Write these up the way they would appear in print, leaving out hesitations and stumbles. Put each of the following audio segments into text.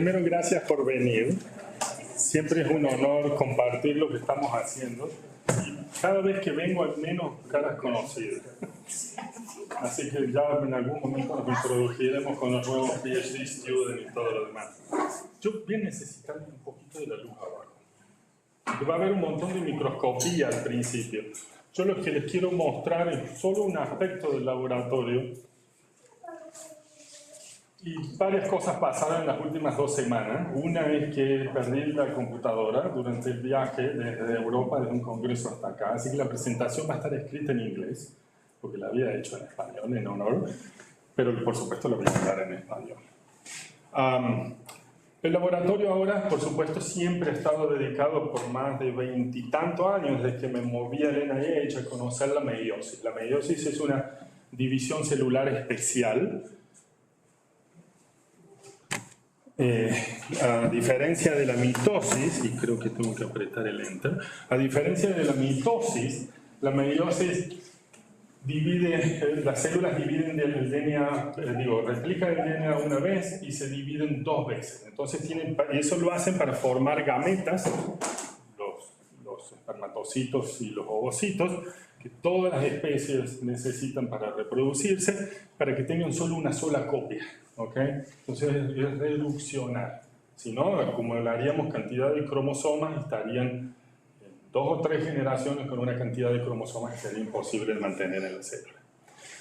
Primero, gracias por venir. Siempre es un honor compartir lo que estamos haciendo. Cada vez que vengo, al menos caras conocidas. Así que ya en algún momento nos introduciremos con los nuevos PhD students y todo lo demás. Yo voy a necesitar un poquito de la luz abajo. Porque va a haber un montón de microscopía al principio. Yo lo que les quiero mostrar es solo un aspecto del laboratorio. Y varias cosas pasaron en las últimas 2 semanas. Una es que perdí la computadora durante el viaje desde Europa, desde un congreso hasta acá. Así que la presentación va a estar escrita en inglés, porque la había hecho en español, en honor. Pero por supuesto la voy a hablar en español. El laboratorio ahora, por supuesto, siempre ha estado dedicado por más de 20 y tantos años, desde que me moví al NIH a conocer la meiosis. La meiosis es una división celular especial. A diferencia de la mitosis, y creo que tengo que apretar el enter, a diferencia de la mitosis, la meiosis divide, las células dividen el DNA, replican el DNA una vez y se dividen 2 veces. Entonces y eso lo hacen para formar gametas, los espermatocitos y los ovocitos, que todas las especies necesitan para reproducirse, para que tengan solo una sola copia. ¿Okay? Entonces es reduccional. Si no, acumularíamos cantidad de cromosomas y estarían en 2 o 3 generaciones con una cantidad de cromosomas que sería imposible de mantener en la célula.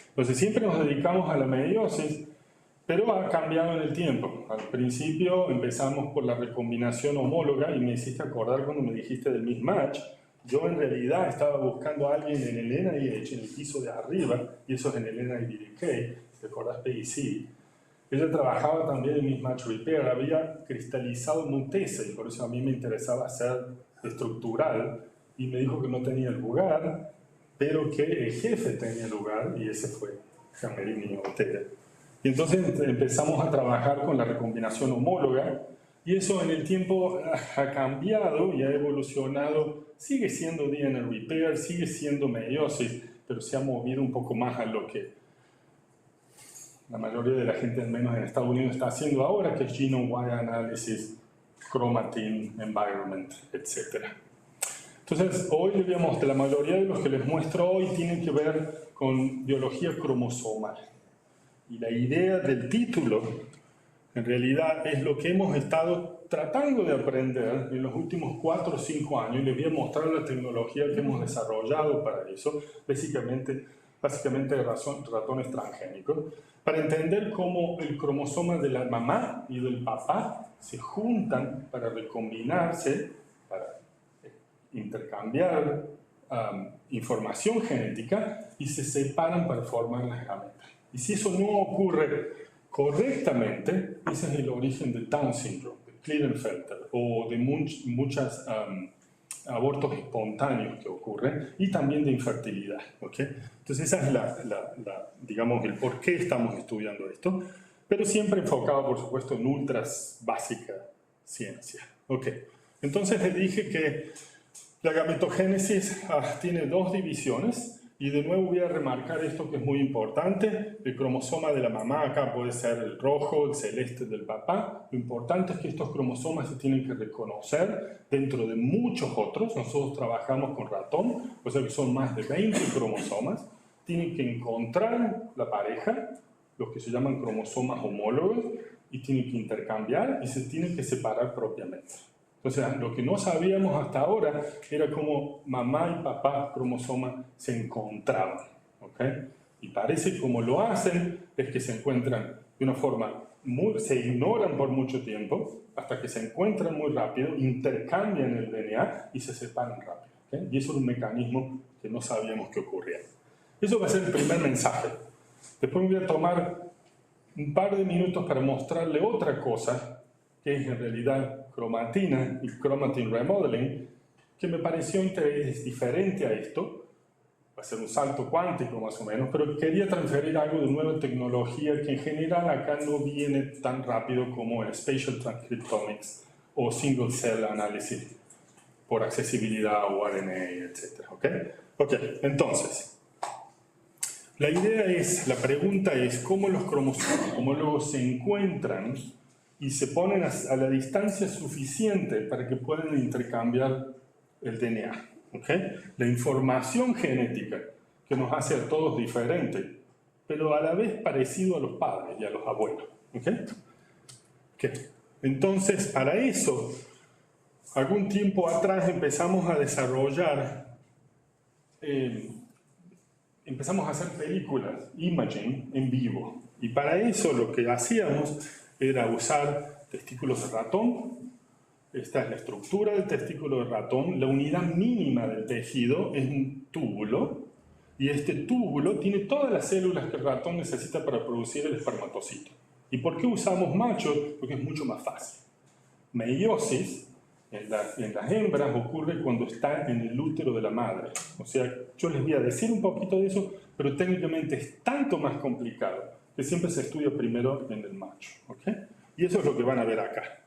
Entonces siempre nos dedicamos a la meiosis, pero ha cambiado en el tiempo. Al principio empezamos por la recombinación homóloga y me hiciste acordar cuando me dijiste del mismatch. Yo en realidad estaba buscando a alguien en el NIH, en el piso de arriba, y eso es en el NIDK, ¿te acordás? PIC. Ella trabajaba también en mismatch repair, había cristalizado mutesa y por eso a mí me interesaba hacer estructural y me dijo que no tenía lugar, pero que el jefe tenía lugar y ese fue Camerini Ortega. Y entonces empezamos a trabajar con la recombinación homóloga y eso en el tiempo ha cambiado y ha evolucionado, sigue siendo DNA repair, sigue siendo meiosis, pero se ha movido un poco más a lo que la mayoría de la gente, al menos en Estados Unidos, está haciendo ahora, que es genome-wide analysis, chromatin, environment, etc. Entonces, hoy les voy a mostrar, la mayoría de los que les muestro hoy tienen que ver con biología cromosomal. Y la idea del título, en realidad, es lo que hemos estado tratando de aprender en los últimos 4 o 5 años. Les voy a mostrar la tecnología que hemos desarrollado para eso, básicamente ratones transgénicos, para entender cómo el cromosoma de la mamá y del papá se juntan para recombinarse, para intercambiar información genética y se separan para formar las gametas. Y si eso no ocurre correctamente, ese es el origen del Down syndrome, de Klinefelter o de muchos abortos espontáneos que ocurren y también de infertilidad. ¿Okay? Entonces esa es digamos, el por qué estamos estudiando esto, pero siempre enfocado, por supuesto, en ultras básica ciencia. Okay. Entonces les dije que la gametogénesis tiene 2 divisiones. Y de nuevo voy a remarcar esto que es muy importante. El cromosoma de la mamá acá puede ser el rojo, el celeste del papá. Lo importante es que estos cromosomas se tienen que reconocer dentro de muchos otros. Nosotros trabajamos con ratón, o sea que son más de 20 cromosomas. Tienen que encontrar la pareja, los que se llaman cromosomas homólogos, y tienen que intercambiar y se tienen que separar propiamente. Entonces, lo que no sabíamos hasta ahora era cómo mamá y papá cromosoma se encontraban. ¿Okay? Y parece que como lo hacen es que se encuentran de una forma se ignoran por mucho tiempo hasta que se encuentran muy rápido, intercambian el DNA y se separan rápido. ¿Okay? Y eso es un mecanismo que no sabíamos que ocurría. Eso va a ser el primer mensaje. Después me voy a tomar un par de minutos para mostrarle otra cosa que es en realidad cromatina y chromatin remodeling, que me pareció diferente a esto. Va a ser un salto cuántico más o menos, pero quería transferir algo de nueva tecnología que en general acá no viene tan rápido como el Spatial Transcriptomics o Single Cell Analysis por accesibilidad o RNA, etc. ¿Ok? Entonces, la pregunta es cómo los cromosomas homólogos se encuentran y se ponen a la distancia suficiente para que puedan intercambiar el DNA. ¿Okay? La información genética que nos hace a todos diferentes, pero a la vez parecido a los padres y a los abuelos. ¿Okay? Okay. Entonces, para eso, algún tiempo atrás empezamos a desarrollar, empezamos a hacer películas, imaging, en vivo. Y para eso lo que hacíamos era usar testículos de ratón. Esta es la estructura del testículo de ratón. La unidad mínima del tejido es un túbulo. Y este túbulo tiene todas las células que el ratón necesita para producir el espermatocito. ¿Y por qué usamos machos? Porque es mucho más fácil. Meiosis en las hembras ocurre cuando está en el útero de la madre. O sea, yo les voy a decir un poquito de eso, pero técnicamente es tanto más complicado que siempre se estudia primero en el macho. ¿Okay? Y eso es lo que van a ver acá.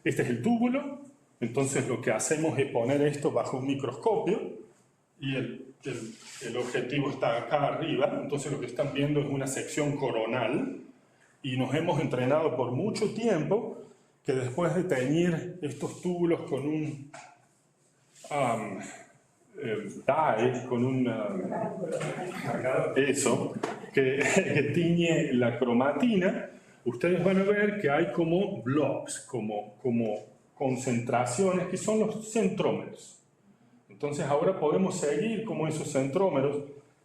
Este es el túbulo, entonces lo que hacemos es poner esto bajo un microscopio y el objetivo está acá arriba, entonces lo que están viendo es una sección coronal y nos hemos entrenado por mucho tiempo que después de teñir estos túbulos con un dye, con un eso, que tiñe la cromatina, ustedes van a ver que hay como blobs, como concentraciones que son los centrómeros. Entonces ahora podemos seguir cómo esos centrómeros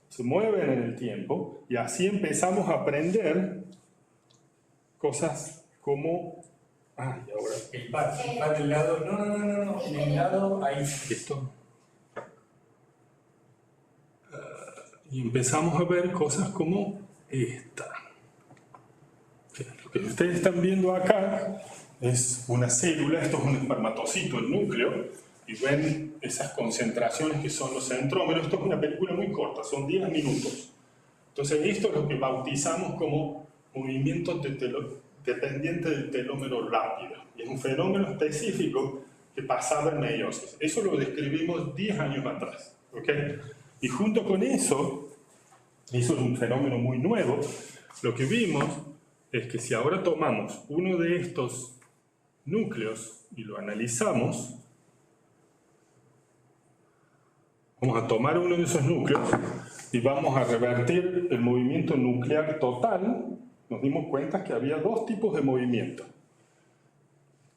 se mueven en el tiempo y así empezamos a aprender cosas como... Ah, y ahora... El par del lado... No. En el lado ahí. Esto. Y empezamos a ver cosas como esta. Lo que ustedes están viendo acá es una célula, esto es un espermatocito, el núcleo, y ven esas concentraciones que son los centrómeros. Esto es una película muy corta, son 10 minutos. Entonces esto es lo que bautizamos como movimiento dependiente del telómero rápido. Y es un fenómeno específico que pasaba en meiosis. Eso lo describimos 10 años atrás. ¿Okay? Y junto con eso es un fenómeno muy nuevo, lo que vimos es que si ahora tomamos uno de estos núcleos y lo analizamos, vamos a tomar uno de esos núcleos y vamos a revertir el movimiento nuclear total. Nos dimos cuenta que había dos tipos de movimiento.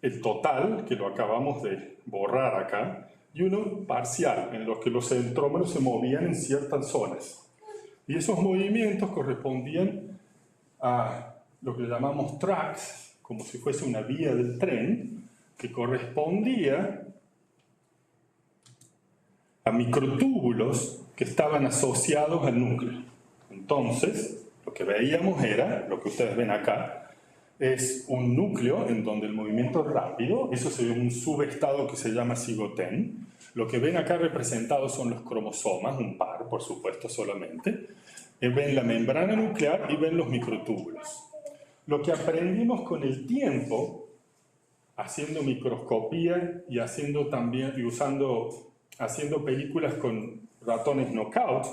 El total, que lo acabamos de borrar acá, y uno parcial, en los que los centrómeros se movían en ciertas zonas. Y esos movimientos correspondían a lo que llamamos tracks, como si fuese una vía del tren, que correspondía a microtúbulos que estaban asociados al núcleo. Entonces, lo que veíamos era, lo que ustedes ven acá, es un núcleo en donde el movimiento es rápido, eso se ve en un subestado que se llama cigoten. Lo que ven acá representados son los cromosomas, un par, por supuesto, solamente. Ven la membrana nuclear y ven los microtúbulos. Lo que aprendimos con el tiempo, haciendo microscopía y haciendo películas con ratones knockout,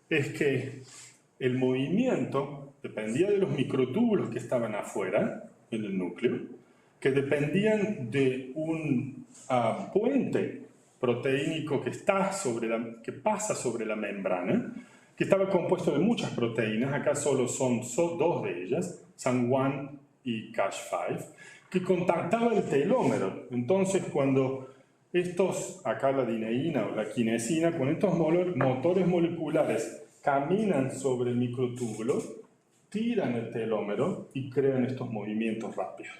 es que el movimiento dependía de los microtúbulos que estaban afuera, en el núcleo, que dependían de un puente proteínico que pasa sobre la membrana, que estaba compuesto de muchas proteínas. Acá solo son dos de ellas, SAN1 y Cash5, que contactaban el telómero. Entonces, cuando acá la dineína o la quinesina, con estos motores moleculares caminan sobre el microtúbulo, tiran el telómero y crean estos movimientos rápidos.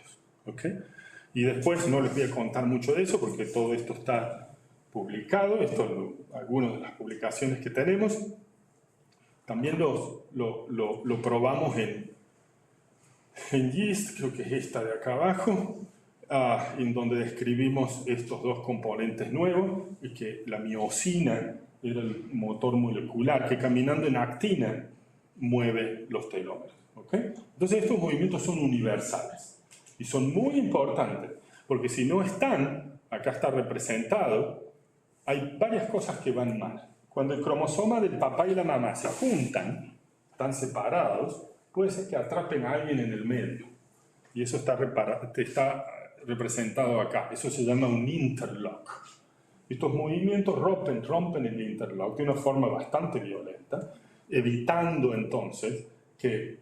¿Okay? Y después no les voy a contar mucho de eso porque todo esto está publicado, esto es algunas de las publicaciones que tenemos. También lo probamos en yeast, creo que es esta de acá abajo, en donde describimos estos dos componentes nuevos y que la miosina era el motor molecular que caminando en actina mueve los telómeros. ¿Okay? Entonces estos movimientos son universales y son muy importantes porque si no están, acá está representado, hay varias cosas que van mal. Cuando el cromosoma del papá y la mamá se juntan, están separados, puede ser que atrapen a alguien en el medio. y eso está representado acá. Eso se llama un interlock. Estos movimientos rompen el interlock de una forma bastante violenta, evitando entonces que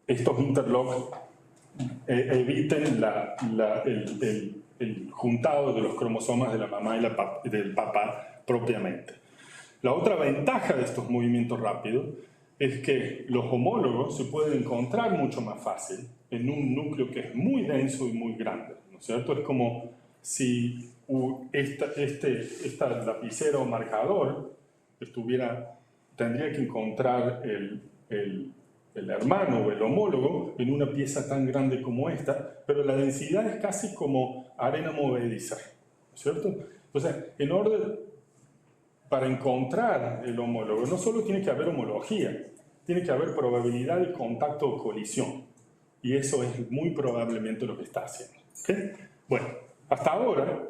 estos interlocks eviten el juntado de los cromosomas de la mamá y del papá propiamente. La otra ventaja de estos movimientos rápidos es que los homólogos se pueden encontrar mucho más fácil en un núcleo que es muy denso y muy grande, ¿no es cierto? Es como si esta lapicera o marcador tendría que encontrar el hermano o el homólogo en una pieza tan grande como esta, pero la densidad es casi como arena movediza, ¿no es cierto? Entonces, para encontrar el homólogo, no solo tiene que haber homología, tiene que haber probabilidad de contacto o colisión. Y eso es muy probablemente lo que está haciendo. ¿Okay? Bueno, hasta ahora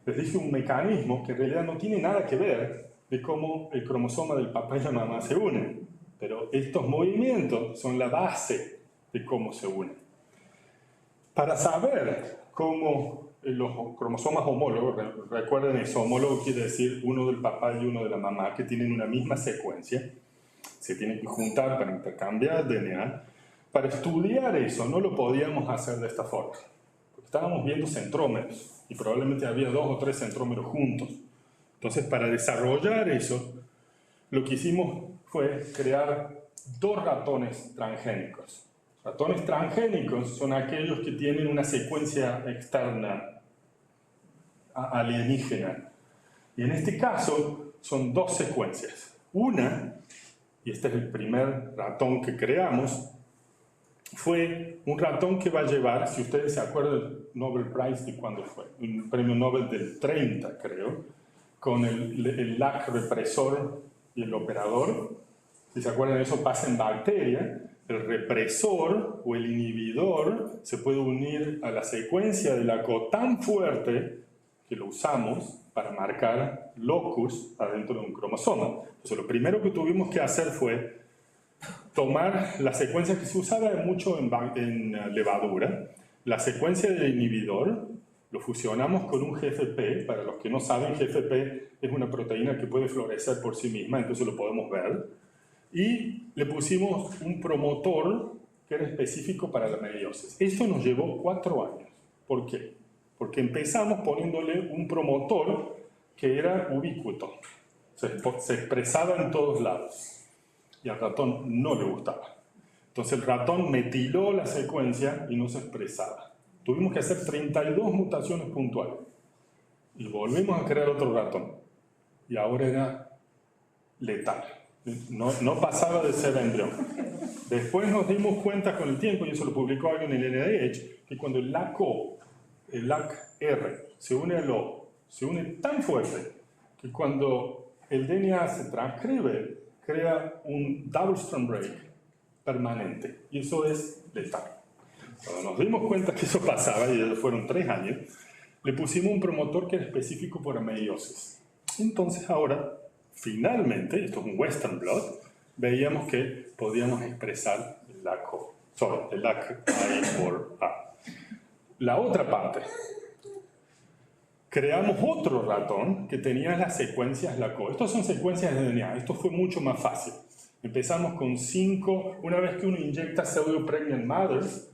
les dije un mecanismo que en realidad no tiene nada que ver de cómo el cromosoma del papá y la mamá se unen. Pero estos movimientos son la base de cómo se unen. Para saber cómo los cromosomas homólogos, recuerden eso, homólogo quiere decir uno del papá y uno de la mamá, que tienen una misma secuencia, se tienen que juntar para intercambiar DNA. Para estudiar eso no lo podíamos hacer de esta forma, porque estábamos viendo centrómeros, y probablemente había 2 o 3 centrómeros juntos. Entonces, para desarrollar eso, lo que hicimos fue crear 2 ratones transgénicos. Ratones transgénicos son aquellos que tienen una secuencia externa alienígena. Y en este caso son 2 secuencias. Una, y este es el primer ratón que creamos, fue un ratón que va a llevar, si ustedes se acuerdan del Nobel Prize de cuándo fue, un premio Nobel del 30 creo, con el LAC represor y el operador. Si se acuerdan, eso pasa en bacteria. El represor o el inhibidor se puede unir a la secuencia de LACO tan fuerte que lo usamos para marcar locus adentro de un cromosoma. Entonces, lo primero que tuvimos que hacer fue tomar la secuencia que se usaba mucho en levadura, la secuencia del inhibidor, lo fusionamos con un GFP. Para los que no saben, GFP es una proteína que puede florecer por sí misma, entonces lo podemos ver. Y le pusimos un promotor que era específico para la meiosis. Esto nos llevó 4 años. ¿Por qué? Porque empezamos poniéndole un promotor que era ubícuo. Se expresaba en todos lados. Y al ratón no le gustaba. Entonces el ratón metiló la secuencia y no se expresaba. Tuvimos que hacer 32 mutaciones puntuales. Y volvimos a crear otro ratón. Y ahora era letal. No pasaba de ser embrión. Después nos dimos cuenta con el tiempo, y eso lo publicó alguien en el NIH, que cuando el LAC-O, el LAC-R, se une al O, se une tan fuerte que cuando el DNA se transcribe, crea un double strand break permanente. Y eso es letal. Cuando nos dimos cuenta que eso pasaba, y ya fueron 3 años, le pusimos un promotor que era específico para meiosis. Entonces ahora, finalmente, esto es un Western blot, veíamos que podíamos expresar el LAC-O, el LAC-I por A. La otra parte, creamos otro ratón que tenía las secuencias LAC-O. Estas son secuencias de DNA, esto fue mucho más fácil. Empezamos con 5, una vez que uno inyecta pseudo-pregnant mothers,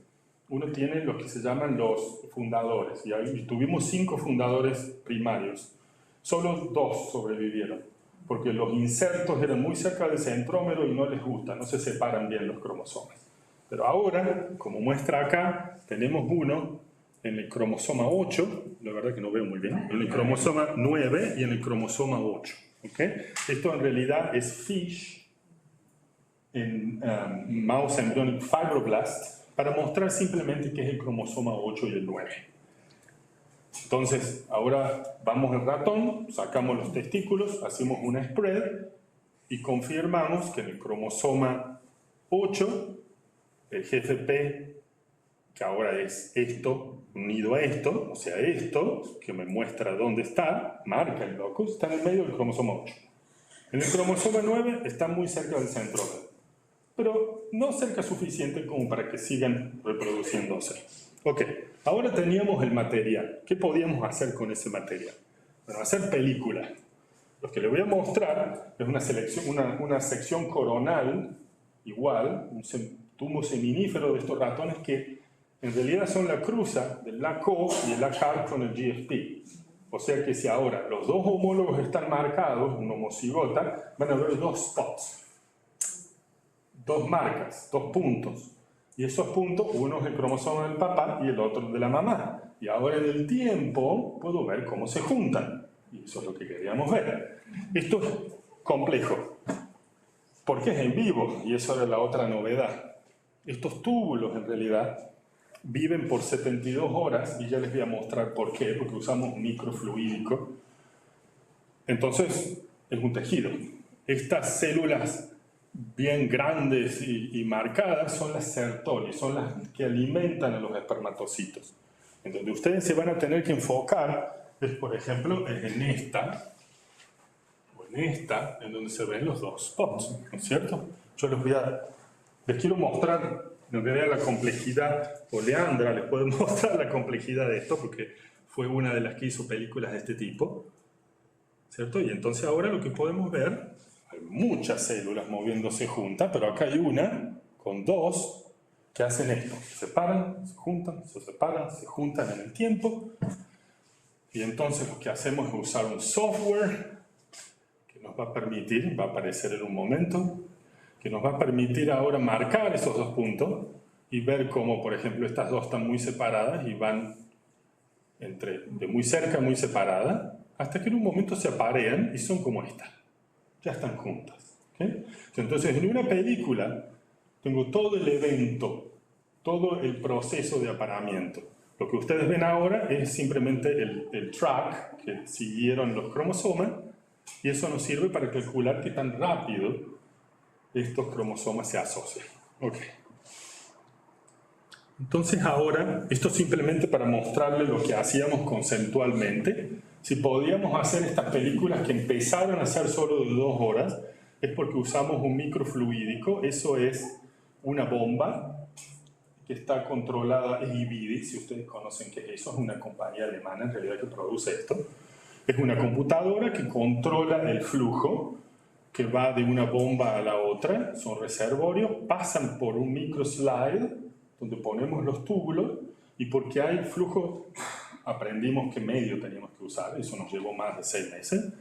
uno tiene lo que se llaman los fundadores, y tuvimos 5 fundadores primarios. Solo 2 sobrevivieron, porque los insertos eran muy cerca del centrómero y no les gusta, no se separan bien los cromosomas. Pero ahora, como muestra acá, tenemos uno en el cromosoma 8, la verdad que no veo muy bien, en el cromosoma 9 y en el cromosoma 8. ¿Okay? Esto en realidad es FISH, en Mouse Embryonic Fibroblast, para mostrar simplemente que es el cromosoma 8 y el 9. Entonces, ahora vamos al ratón, sacamos los testículos, hacemos una spread y confirmamos que en el cromosoma 8, el GFP, que ahora es esto unido a esto, o sea, esto, que me muestra dónde está, marca el locus, está en el medio del cromosoma 8. En el cromosoma 9 está muy cerca del centrómero. pero no cerca suficiente como para que sigan reproduciéndose. Ok, ahora teníamos el material. ¿Qué podíamos hacer con ese material? Bueno, hacer películas. Lo que les voy a mostrar es una sección coronal, igual, un tumo seminífero de estos ratones que en realidad son la cruza del LACO y el LACAR con el GFP. O sea que si ahora los dos homólogos están marcados, un homocigota, van a haber dos spots, dos marcas, dos puntos. Y esos puntos, uno es el cromosoma del papá y el otro de la mamá. Y ahora en el tiempo puedo ver cómo se juntan. Y eso es lo que queríamos ver. Esto es complejo, porque es en vivo, y eso era la otra novedad. Estos túbulos, en realidad, viven por 72 horas, y ya les voy a mostrar por qué, porque usamos microfluídico. Entonces, es un tejido. Estas células bien grandes y marcadas son las Sertoli, son las que alimentan a los espermatocitos. En donde ustedes se van a tener que enfocar es, por ejemplo, en esta, o en esta, en donde se ven los dos spots, ¿no es cierto? Yo les quiero mostrar, en realidad, la complejidad, o Leandra les puede mostrar la complejidad de esto, porque fue una de las que hizo películas de este tipo, ¿cierto? Y entonces ahora lo que podemos ver, hay muchas células moviéndose juntas, pero acá hay una con dos que hacen esto, se separan, se juntan, se separan, se juntan en el tiempo. Y entonces lo que hacemos es usar un software que nos va a permitir, va a aparecer en un momento, que nos va a permitir ahora marcar esos dos puntos y ver cómo, por ejemplo, estas dos están muy separadas y van de muy cerca a muy separadas, hasta que en un momento se aparean y son como estas. Ya están juntas. ¿Okay? Entonces, en una película tengo todo el evento, todo el proceso de apareamiento. Lo que ustedes ven ahora es simplemente el track que siguieron los cromosomas, y eso nos sirve para calcular qué tan rápido estos cromosomas se asocian. Okay. Entonces ahora, esto simplemente para mostrarles lo que hacíamos conceptualmente. Si podíamos hacer estas películas que empezaron a ser solo de 2 horas, es porque usamos un microfluídico. Eso es una bomba que está controlada, es IBIDI, si ustedes conocen qué es eso, es una compañía alemana en realidad que produce esto. Es una computadora que controla el flujo que va de una bomba a la otra, son reservorios, pasan por un microslide donde ponemos los túbulos, y porque hay flujo, aprendimos qué medio teníamos que usar, eso nos llevó más de 6 meses.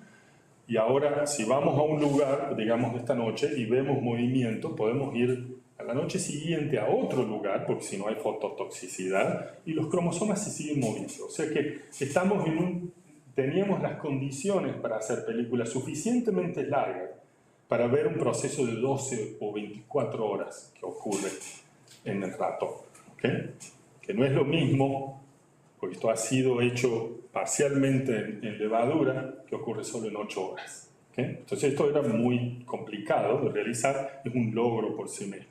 Y ahora, si vamos a un lugar, digamos esta noche, y vemos movimiento, podemos ir a la noche siguiente a otro lugar, porque si no hay fototoxicidad, y los cromosomas se siguen moviendo. O sea que estamos teníamos las condiciones para hacer películas suficientemente largas para ver un proceso de 12 o 24 horas que ocurre en el ratón. ¿Okay? Que no es lo mismo, porque esto ha sido hecho parcialmente en levadura, que ocurre solo en 8 horas. ¿Okay? Entonces esto era muy complicado de realizar, es un logro por sí mismo.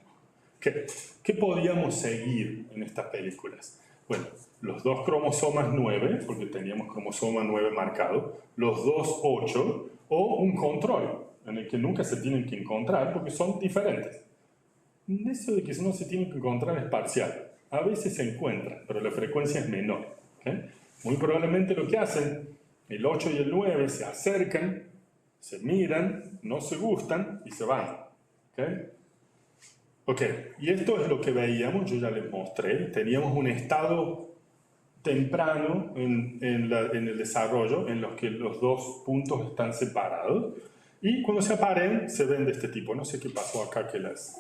¿Qué podíamos seguir en estas películas? Bueno, los 2 cromosomas 9, porque teníamos cromosoma 9 marcado, los 2 8, o un control, en el que nunca se tienen que encontrar porque son diferentes. Eso de que no se tienen que encontrar es parcial. A veces se encuentran, pero la frecuencia es menor. ¿Okay? Muy probablemente lo que hacen, el 8 y el 9 se acercan, se miran, no se gustan y se van. ¿Okay? Ok, y esto es lo que veíamos, yo ya les mostré. Teníamos un estado temprano en el desarrollo en los que los 2 puntos están separados, y cuando se aparean se ven de este tipo. No sé qué pasó acá, que las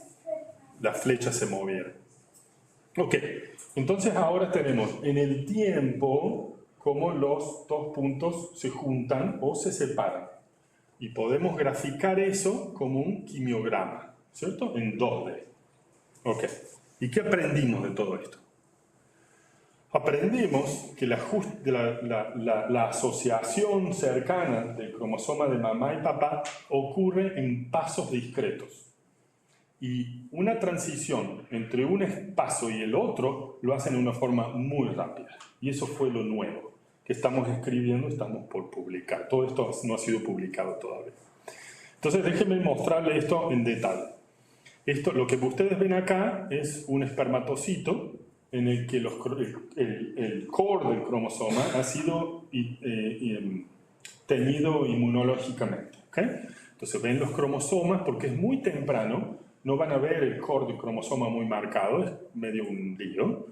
flechas se movieron. Ok, entonces ahora tenemos en el tiempo cómo los 2 puntos se juntan o se separan, y podemos graficar eso como un quimiograma, ¿cierto? En 2D. Ok, ¿y qué aprendimos de todo esto? Aprendimos que la asociación cercana del cromosoma de mamá y papá ocurre en pasos discretos. Y una transición entre un espacio y el otro lo hacen de una forma muy rápida. Y eso fue lo nuevo que estamos escribiendo, estamos por publicar. Todo esto no ha sido publicado todavía. Entonces déjenme mostrarles esto en detalle. Esto, lo que ustedes ven acá es un espermatocito en el que el core del cromosoma ha sido teñido inmunológicamente. ¿Okay? Entonces ven los cromosomas, porque es muy temprano, no van a ver el core del cromosoma muy marcado, es medio un lío,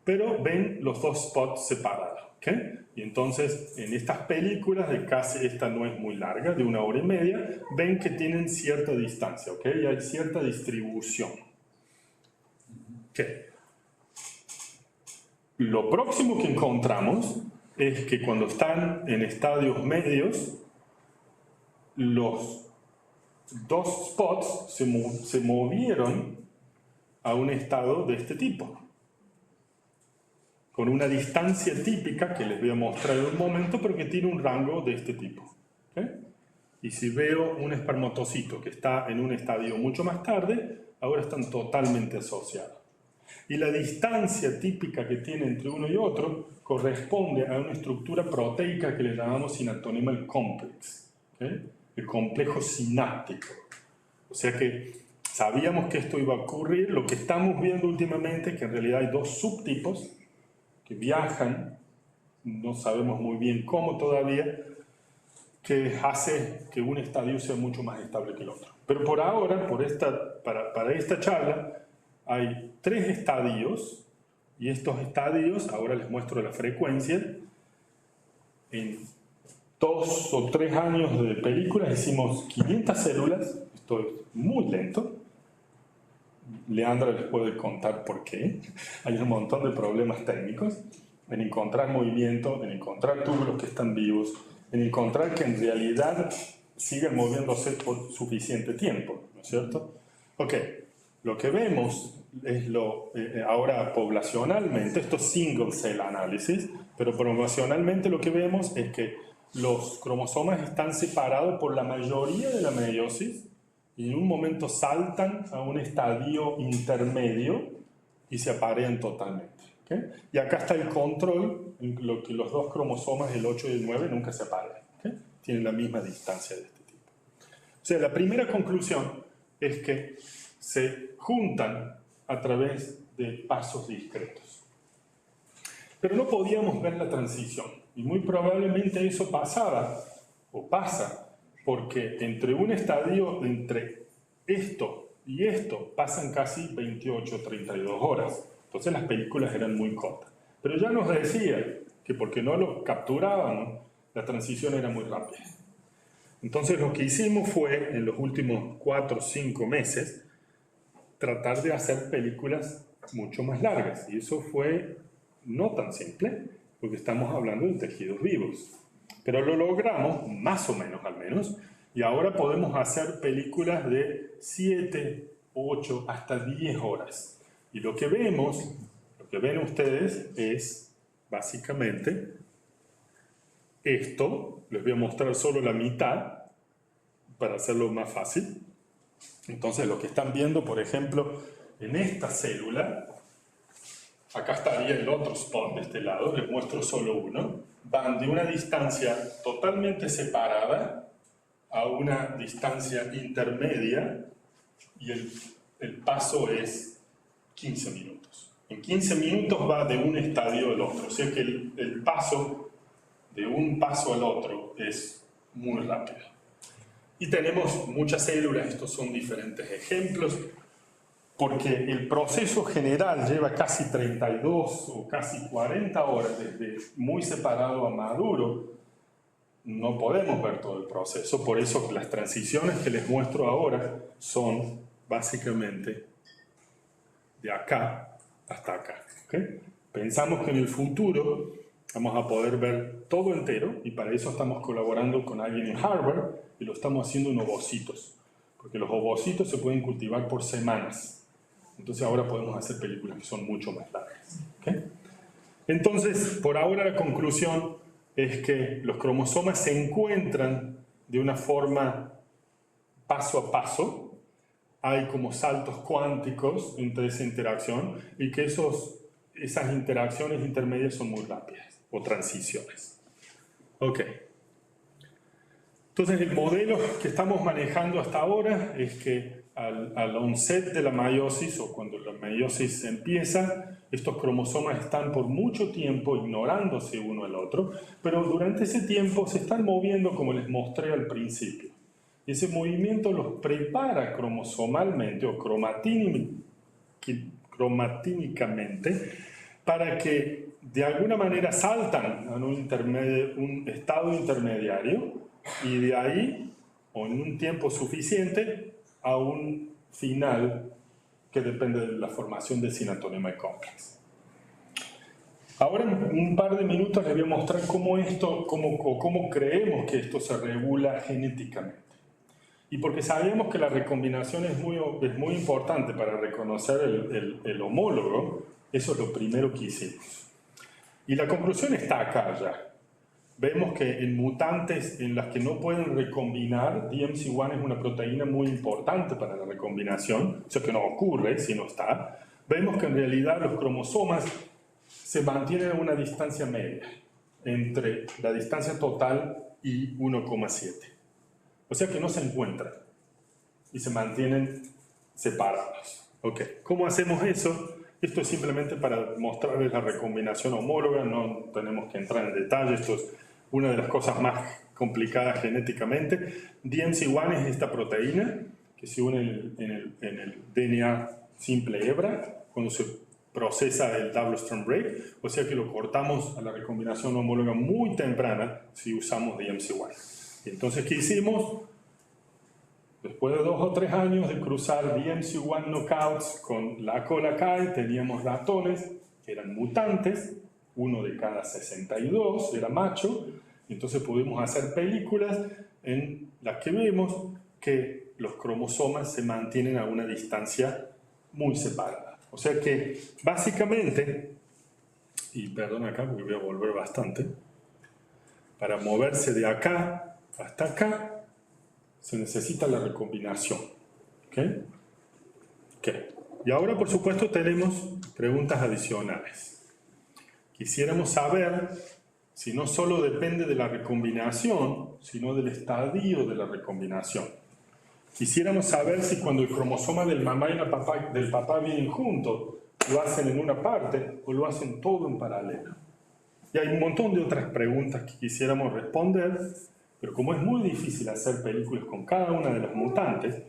pero ven los dos spots separados. ¿Okay? Y entonces, en estas películas, de casi, esta no es muy larga, de 1 hora y media, ven que tienen cierta distancia, ¿okay? Y hay cierta distribución. ¿Okay? Lo próximo que encontramos es que cuando están en estadios medios, los dos spots se movieron a un estado de este tipo, con una distancia típica que les voy a mostrar en un momento, pero que tiene un rango de este tipo. ¿Okay? Y si veo un espermatocito que está en un estadio mucho más tarde, ahora están totalmente asociados. Y la distancia típica que tiene entre uno y otro corresponde a una estructura proteica que le llamamos synaptonymal complex, ¿okay? El complejo sináptico. O sea que sabíamos que esto iba a ocurrir. Lo que estamos viendo últimamente es que en realidad hay dos subtipos que viajan, no sabemos muy bien cómo todavía, que hace que un estadio sea mucho más estable que el otro. Pero por ahora, para esta charla, hay 3 estadios, y estos estadios, ahora les muestro la frecuencia. En 2 o 3 años de películas hicimos 500 células, esto es muy lento. Leandra les puede contar por qué. Hay un montón de problemas técnicos en encontrar movimiento, en encontrar túbulos que están vivos, en encontrar que en realidad siguen moviéndose por suficiente tiempo, ¿no es cierto? Ok, lo que vemos es ahora poblacionalmente, esto es single cell análisis, pero poblacionalmente lo que vemos es que los cromosomas están separados por la mayoría de la meiosis, y en un momento saltan a un estadio intermedio y se aparean totalmente. ¿Okay? Y acá está el control, en lo que los dos cromosomas, el 8 y el 9, nunca se aparean. ¿Okay? Tienen la misma distancia de este tipo. O sea, la primera conclusión es que se juntan a través de pasos discretos. Pero no podíamos ver la transición, y muy probablemente eso pasaba, o pasa, porque entre un estadio, entre esto y esto, pasan casi 28 o 32 horas. Entonces las películas eran muy cortas. Pero ya nos decía que porque no lo capturaban, la transición era muy rápida. Entonces lo que hicimos fue, en los últimos 4 o 5 meses, tratar de hacer películas mucho más largas. Y eso fue no tan simple, porque estamos hablando de tejidos vivos. Pero lo logramos, más o menos al menos, y ahora podemos hacer películas de 7, 8, hasta 10 horas. Y lo que vemos, lo que ven ustedes es básicamente esto. Les voy a mostrar solo la mitad para hacerlo más fácil. Entonces lo que están viendo, por ejemplo, en esta célula, acá estaría el otro spot de este lado, les muestro solo uno, van de una distancia totalmente separada a una distancia intermedia, y el paso es 15 minutos. En 15 minutos va de un estadio al otro, o sea que el paso de un paso al otro es muy rápido. Y tenemos muchas células, estos son diferentes ejemplos, porque el proceso general lleva casi 32 o casi 40 horas, desde muy separado a maduro. No podemos ver todo el proceso, por eso las transiciones que les muestro ahora son básicamente de acá hasta acá. ¿Okay? Pensamos que en el futuro vamos a poder ver todo entero, y para eso estamos colaborando con alguien en Harvard y lo estamos haciendo en ovocitos, porque los ovocitos se pueden cultivar por semanas. Entonces ahora podemos hacer películas que son mucho más largas. ¿Okay? Entonces, por ahora la conclusión es que los cromosomas se encuentran de una forma paso a paso. Hay como saltos cuánticos entre esa interacción, y que esas interacciones intermedias son muy rápidas, o transiciones. Ok. Entonces el modelo que estamos manejando hasta ahora es que al onset de la meiosis, o cuando la meiosis empieza, estos cromosomas están por mucho tiempo ignorándose uno al otro, pero durante ese tiempo se están moviendo como les mostré al principio. Y ese movimiento los prepara cromosomalmente o cromatínicamente para que de alguna manera saltan a un estado intermediario y de ahí, o en un tiempo suficiente, a un final que depende de la formación del Synaptonic Complex. Ahora en un par de minutos les voy a mostrar cómo creemos que esto se regula genéticamente. Y porque sabemos que la recombinación es muy importante para reconocer el homólogo, eso es lo primero que hicimos. Y la conclusión está acá ya. Vemos que en mutantes en las que no pueden recombinar, DMC1 es una proteína muy importante para la recombinación, o sea que no ocurre si no está. Vemos que en realidad los cromosomas se mantienen a una distancia media, entre la distancia total y 1,7. O sea que no se encuentran y se mantienen separados. Okay. ¿Cómo hacemos eso? Esto es simplemente para mostrarles la recombinación homóloga, no tenemos que entrar en detalle, esto es una de las cosas más complicadas genéticamente. DMC1 es esta proteína que se une en el DNA simple hebra cuando se procesa el double strand break, o sea que lo cortamos a la recombinación homóloga muy temprana si usamos DMC1. Y entonces, ¿qué hicimos? Después de 2 o 3 años de cruzar DMC1 knockouts con la Colacai, teníamos ratones que eran mutantes, uno de cada 62 era macho, y entonces pudimos hacer películas en las que vemos que los cromosomas se mantienen a una distancia muy separada. O sea que, básicamente, y perdón acá porque voy a volver bastante, para moverse de acá hasta acá, se necesita la recombinación. ¿Okay? Okay. Y ahora, por supuesto, tenemos preguntas adicionales. Quisiéramos saber si no solo depende de la recombinación, sino del estadio de la recombinación. Quisiéramos saber si cuando el cromosoma del mamá y del papá vienen juntos, lo hacen en una parte o lo hacen todo en paralelo. Y hay un montón de otras preguntas que quisiéramos responder, pero como es muy difícil hacer películas con cada una de las mutantes,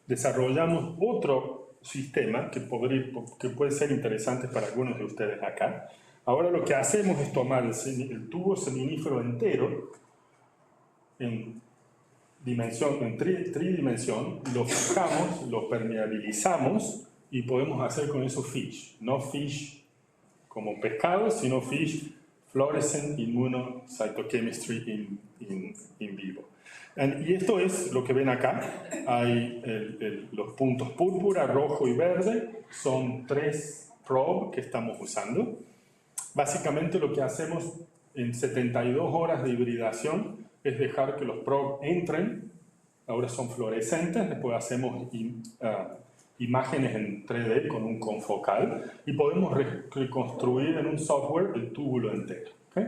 desarrollamos otro sistema que puede ser interesante para algunos de ustedes acá. Ahora lo que hacemos es tomar el tubo seminífero entero en tridimensión, lo fijamos, lo permeabilizamos y podemos hacer con eso fish. No fish como pescado, sino fish fluorescent immunocytochemistry in vivo. Y esto es lo que ven acá. Hay los puntos púrpura, rojo y verde. Son 3 probes que estamos usando. Básicamente lo que hacemos en 72 horas de hibridación es dejar que los probes entren. Ahora son fluorescentes. Después hacemos imágenes en 3D con un confocal y podemos reconstruir en un software el túbulo entero. ¿Okay?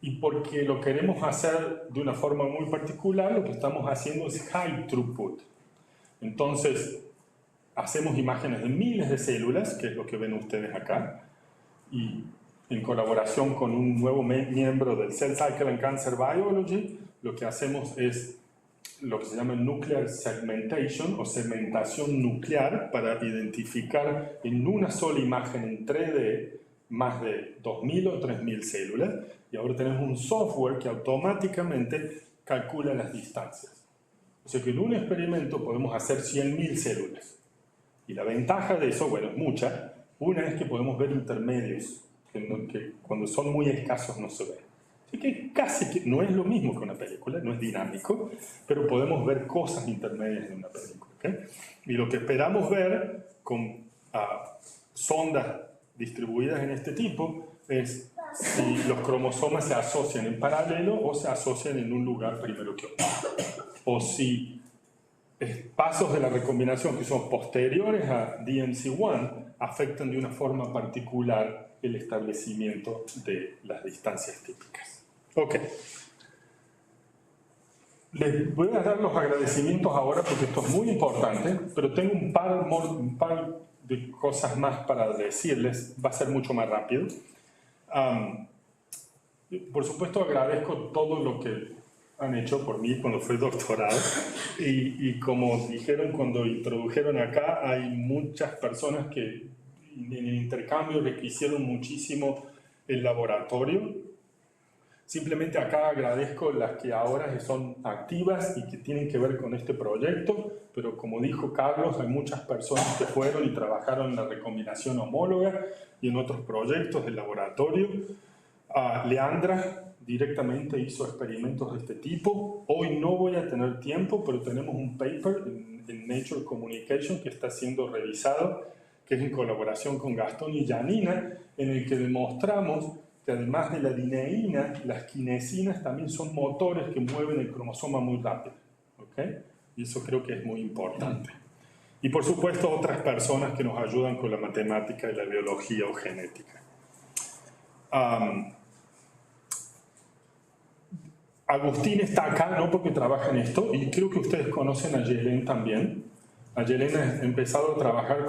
Y porque lo queremos hacer de una forma muy particular, lo que estamos haciendo es high throughput. Entonces, hacemos imágenes de miles de células, que es lo que ven ustedes acá, y en colaboración con un nuevo miembro del Cell Cycle and Cancer Biology, lo que hacemos es lo que se llama nuclear segmentation o segmentación nuclear para identificar en una sola imagen en 3D más de 2.000 o 3.000 células, y ahora tenemos un software que automáticamente calcula las distancias. O sea que en un experimento podemos hacer 100.000 células. Y la ventaja de eso, bueno, es mucha. Una es que podemos ver intermedios, que cuando son muy escasos no se ven. Así que casi que no es lo mismo que una película, no es dinámico, pero podemos ver cosas intermedias en una película. ¿Okay? Y lo que esperamos ver con sondas distribuidas en este tipo es si los cromosomas se asocian en paralelo o se asocian en un lugar primero que otro. O si pasos de la recombinación que son posteriores a DMC1 afectan de una forma particular el establecimiento de las distancias típicas. Ok. Les voy a dar los agradecimientos ahora porque esto es muy importante, pero tengo un par de cosas más para decirles. Va a ser mucho más rápido. Por supuesto, agradezco todo lo que han hecho por mí cuando fui doctorado. Y como dijeron cuando introdujeron acá, hay muchas personas que en el intercambio requisieron muchísimo el laboratorio. Simplemente acá agradezco las que ahora son activas y que tienen que ver con este proyecto, pero como dijo Carlos, hay muchas personas que fueron y trabajaron en la recombinación homóloga y en otros proyectos del laboratorio. Leandra directamente hizo experimentos de este tipo. Hoy no voy a tener tiempo, pero tenemos un paper en Nature Communication que está siendo revisado, que es en colaboración con Gastón y Janina, en el que demostramos que además de la dineína, las quinesinas también son motores que mueven el cromosoma muy rápido. ¿Okay? Y eso creo que es muy importante. Y por supuesto otras personas que nos ayudan con la matemática y la biología o genética. Agustín está acá, no porque trabaja en esto, y creo que ustedes conocen a Yelén también. A Yelén ha empezado a trabajar